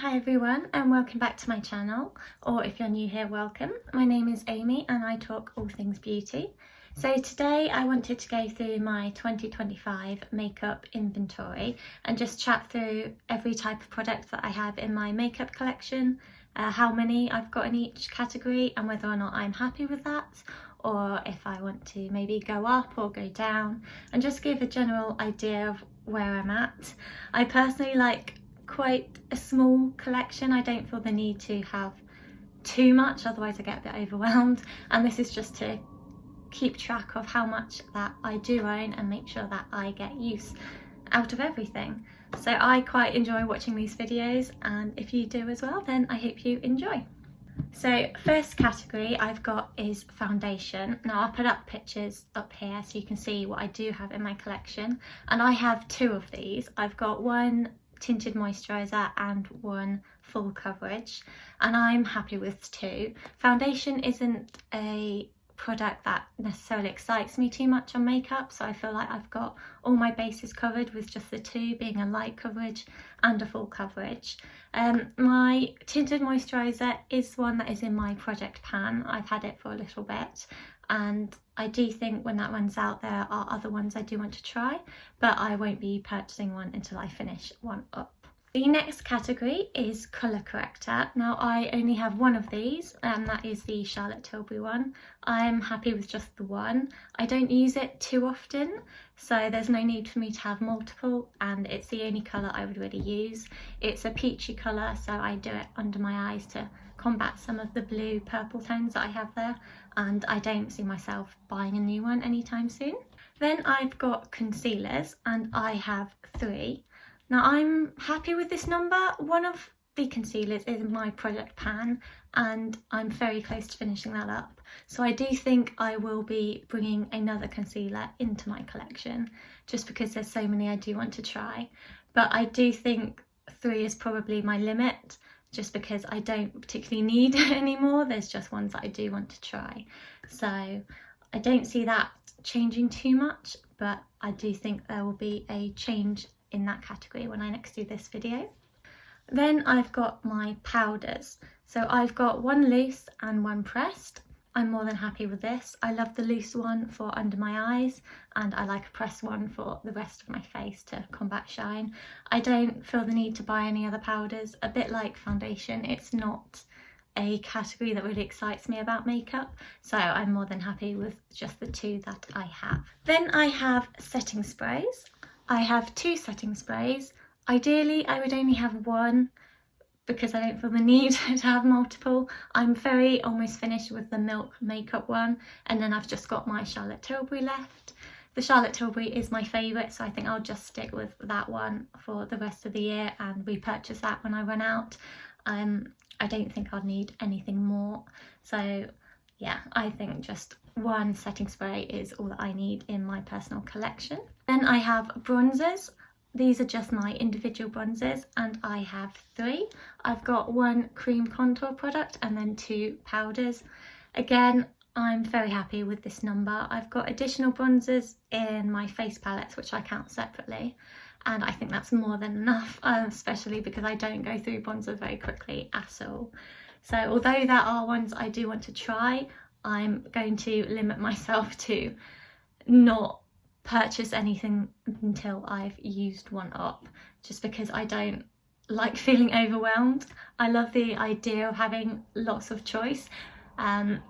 Hi everyone and welcome back to my channel, or if you're new here, welcome. My name is Amy and I talk all things beauty. So today I wanted to go through my 2025 makeup inventory and just chat through every type of product that I have in my makeup collection, how many I've got in each category and whether or not I'm happy with that, or if I want to maybe go up or go down, and just give a general idea of where I'm at. I personally like quite a small collection. I don't feel the need to have too much, otherwise I get a bit overwhelmed, and this is just to keep track of how much that I do own and make sure that I get use out of everything. So I quite enjoy watching these videos, and if you do as well, then I hope you enjoy. So first category I've got is foundation. Now I'll put up pictures up here so you can see what I do have in my collection, and I have two of these. I've got one tinted moisturiser and one full coverage, and I'm happy with two. Foundation isn't a product that necessarily excites me too much on makeup, so I feel like I've got all my bases covered with just the two being a light coverage and a full coverage. My tinted moisturiser is one that is in my project pan. I've had it for a little bit, and I do think when that runs out there are other ones I do want to try, but I won't be purchasing one until I finish one up. The next category is colour corrector. Now I only have one of these, and that is the Charlotte Tilbury one. I'm happy with just the one. I don't use it too often, so there's no need for me to have multiple, and it's the only colour I would really use. It's a peachy colour, so I do it under my eyes to combat some of the blue purple tones that I have there, and I don't see myself buying a new one anytime soon. Then I've got concealers, and I have three. Now I'm happy with this number. One of the concealers is in my project pan, and I'm very close to finishing that up. So I do think I will be bringing another concealer into my collection, just because there's so many I do want to try. But I do think three is probably my limit, just because I don't particularly need any more. There's just ones that I do want to try. So I don't see that changing too much, but I do think there will be a change in that category when I next do this video. Then I've got my powders. So I've got one loose and one pressed. I'm more than happy with this. I love the loose one for under my eyes, and I like a pressed one for the rest of my face to combat shine. I don't feel the need to buy any other powders. A bit like foundation, it's not a category that really excites me about makeup, so I'm more than happy with just the two that I have. Then I have setting sprays. I have two setting sprays. Ideally I would only have one because I don't feel the need to have multiple. I'm very almost finished with the Milk makeup one, and then I've just got my Charlotte Tilbury left. The Charlotte Tilbury is my favourite, so I think I'll just stick with that one for the rest of the year and repurchase that when I run out. I don't think I'll need anything more, so yeah, I think just one setting spray is all that I need in my personal collection. Then I have bronzers. These are just my individual bronzers, and I have three. I've got one cream contour product and then two powders. Again, I'm very happy with this number. I've got additional bronzers in my face palettes, which I count separately, and I think that's more than enough, especially because I don't go through bronzer very quickly at all. So although there are ones I do want to try, I'm going to limit myself to not purchase anything until I've used one up, just because I don't like feeling overwhelmed. I love the idea of having lots of choice and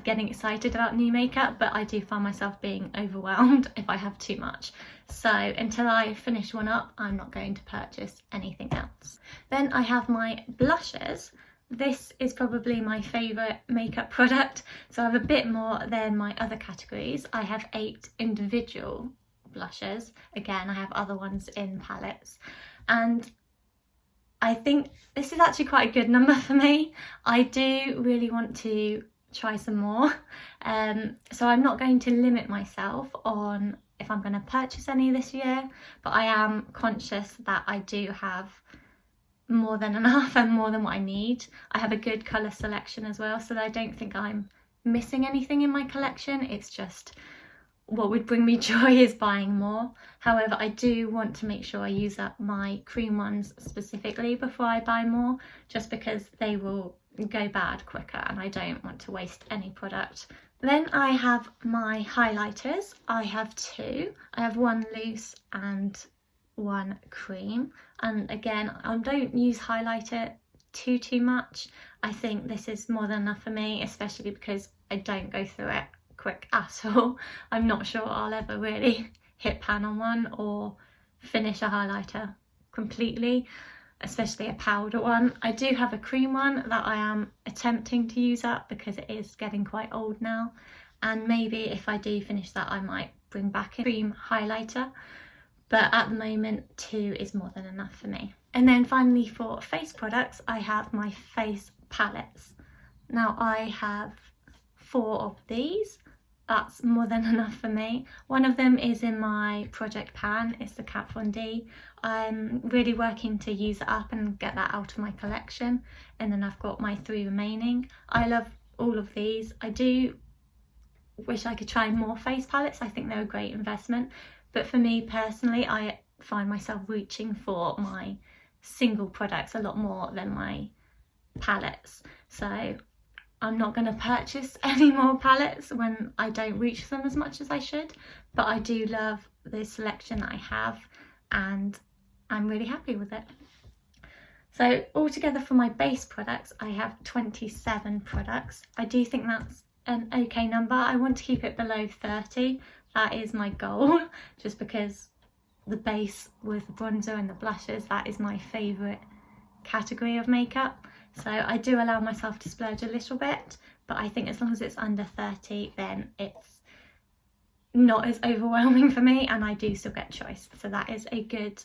getting excited about new makeup, but I do find myself being overwhelmed if I have too much. So until I finish one up, I'm not going to purchase anything else. Then I have my blushes. This is probably my favourite makeup product, so I have a bit more than my other categories. I have 8 individual blushes. Again, I have other ones in palettes, and I think this is actually quite a good number for me. I do really want to try some more, so I'm not going to limit myself on if I'm going to purchase any this year, but I am conscious that I do have more than enough and more than what I need. I have a good colour selection as well, so that I don't think I'm missing anything in my collection. It's just what would bring me joy is buying more. However, I do want to make sure I use up my cream ones specifically before I buy more, just because they will go bad quicker and I don't want to waste any product. Then I have my highlighters. I have two. I have one loose and one cream, and again, I don't use highlighter too much. I think this is more than enough for me, especially because I don't go through it quick at all. I'm not sure I'll ever really hit pan on one or finish a highlighter completely, especially a powder one. I do have a cream one that I am attempting to use up because it is getting quite old now, and maybe if I do finish that I might bring back a cream highlighter, but at the moment 2 is more than enough for me. And then finally, for face products, I have my face palettes. Now I have 4 of these. That's more than enough for me. One of them is in my project pan. It's the Kat Von D. I'm really working to use it up and get that out of my collection, and then I've got my 3 remaining. I love all of these. I do wish I could try more face palettes. I think they're a great investment, but for me personally, I find myself reaching for my single products a lot more than my palettes. So I'm not going to purchase any more palettes when I don't reach them as much as I should, but I do love the selection that I have and I'm really happy with it. So altogether for my base products, I have 27 products. I do think that's an okay number. I want to keep it below 30. That is my goal, just because the base with the bronzer and the blushes, that is my favourite category of makeup. So I do allow myself to splurge a little bit, but I think as long as it's under 30, then it's not as overwhelming for me and I do still get choice. So that is a good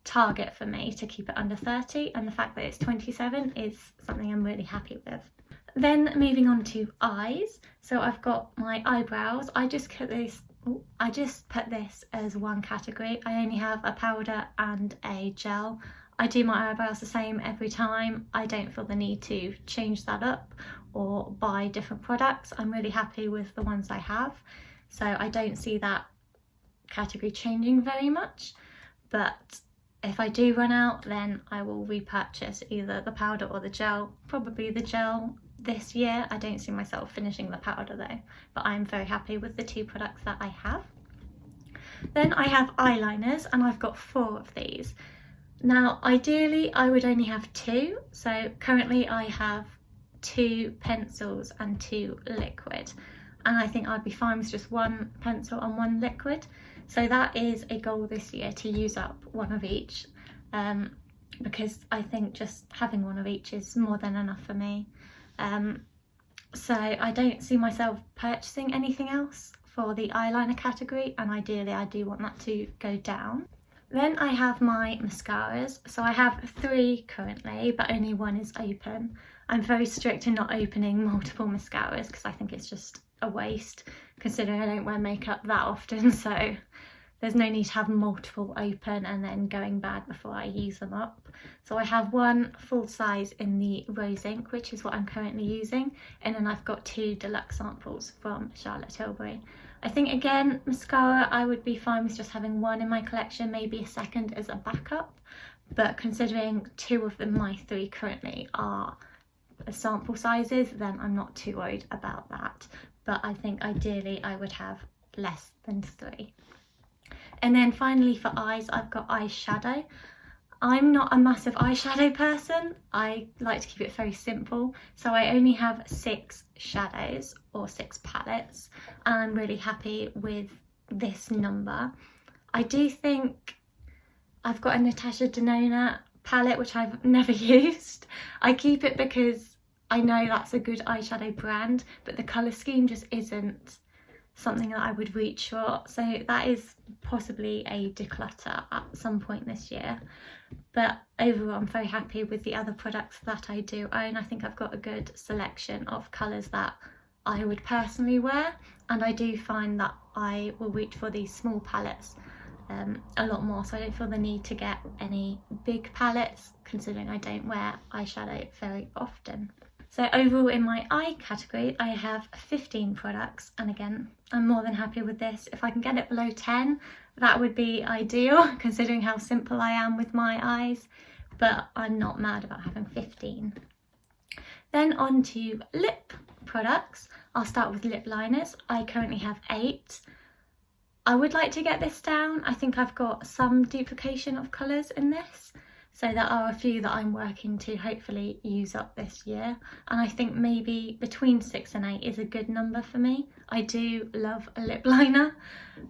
target for me, to keep it under 30, and the fact that it's 27 is something I'm really happy with. Then moving on to eyes. So I've got my eyebrows. I just put this as one category. I only have a powder and a gel. I do my eyebrows the same every time. I don't feel the need to change that up or buy different products. I'm really happy with the ones I have, so I don't see that category changing very much. But if I do run out, then I will repurchase either the powder or the gel. Probably the gel this year. I don't see myself finishing the powder though, but I'm very happy with the 2 products that I have. Then I have eyeliners, and I've got 4 of these. Now ideally I would only have 2, so currently I have 2 pencils and 2 liquid, and I think I'd be fine with just 1 pencil and 1 liquid. So that is a goal this year, to use up 1 of each, because I think just having 1 of each is more than enough for me. So I don't see myself purchasing anything else for the eyeliner category, and ideally I do want that to go down. Then I have my mascaras. So I have 3 currently, but only 1 is open. I'm very strict in not opening multiple mascaras because I think it's just a waste, considering I don't wear makeup that often, so there's no need to have multiple open and then going bad before I use them up. So I have 1 full size in the Rose Ink, which is what I'm currently using, and then I've got 2 deluxe samples from Charlotte Tilbury. I think again, mascara, I would be fine with just having 1 in my collection, maybe a second as a backup, but considering 2 of them, my 3 currently, are sample sizes, then I'm not too worried about that. But I think ideally I would have less than 3. And then finally for eyes, I've got eyeshadow. I'm not a massive eyeshadow person. I like to keep it very simple. So I only have 6 shadows, or 6 palettes, and I'm really happy with this number. I do think I've got a Natasha Denona palette, which I've never used. I keep it because I know that's a good eyeshadow brand, but the colour scheme just isn't something that I would reach for. So that is possibly a declutter at some point this year. But overall, I'm very happy with the other products that I do own. I think I've got a good selection of colours that I would personally wear, and I do find that I will reach for these small palettes a lot more, so I don't feel the need to get any big palettes, considering I don't wear eyeshadow very often. So overall in my eye category, I have 15 products, and again, I'm more than happy with this. If I can get it below 10, that would be ideal, considering how simple I am with my eyes, but I'm not mad about having 15. Then on to lip products. I'll start with lip liners. I currently have 8. I would like to get this down. I think I've got some duplication of colours in this. So there are a few that I'm working to hopefully use up this year. And I think maybe between 6 and 8 is a good number for me. I do love a lip liner,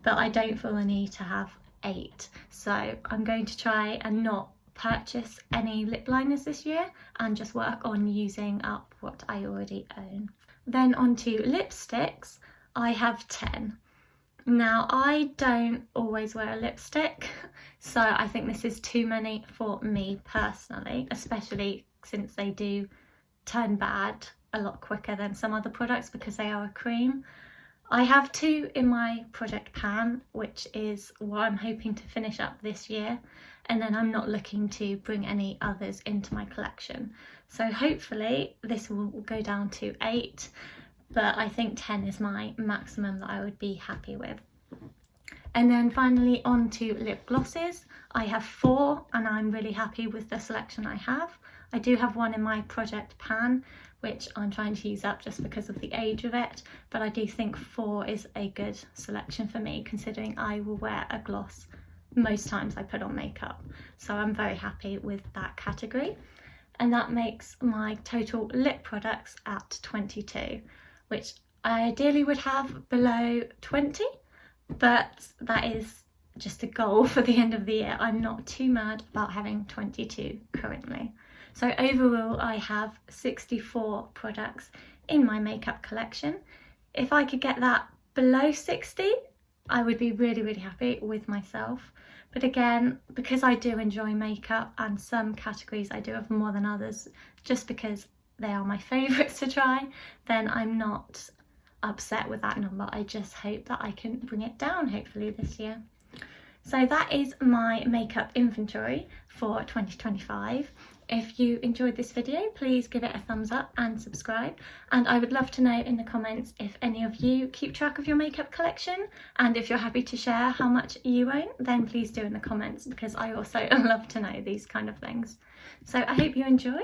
but I don't feel the need to have 8. So I'm going to try and not purchase any lip liners this year and just work on using up what I already own. Then on to lipsticks, I have 10. Now, I don't always wear a lipstick, so I think this is too many for me personally, especially since they do turn bad a lot quicker than some other products because they are a cream. I have 2 in my project pan, which is what I'm hoping to finish up this year, and then I'm not looking to bring any others into my collection. So hopefully this will go down to 8. But I think 10 is my maximum that I would be happy with. And then finally on to lip glosses. I have 4 and I'm really happy with the selection I have. I do have one in my project pan, which I'm trying to use up just because of the age of it, but I do think 4 is a good selection for me, considering I will wear a gloss most times I put on makeup. So I'm very happy with that category. And that makes my total lip products at 22. Which I ideally would have below 20, but that is just a goal for the end of the year. I'm not too mad about having 22 currently. So overall, I have 64 products in my makeup collection. If I could get that below 60, I would be really, really happy with myself. But again, because I do enjoy makeup and some categories I do have more than others, just because they are my favourites to try, then I'm not upset with that number. I just hope that I can bring it down hopefully this year. So that is my makeup inventory for 2025. If you enjoyed this video, please give it a thumbs up and subscribe. And I would love to know in the comments if any of you keep track of your makeup collection, and if you're happy to share how much you own, then please do in the comments, because I also love to know these kind of things. So I hope you enjoy.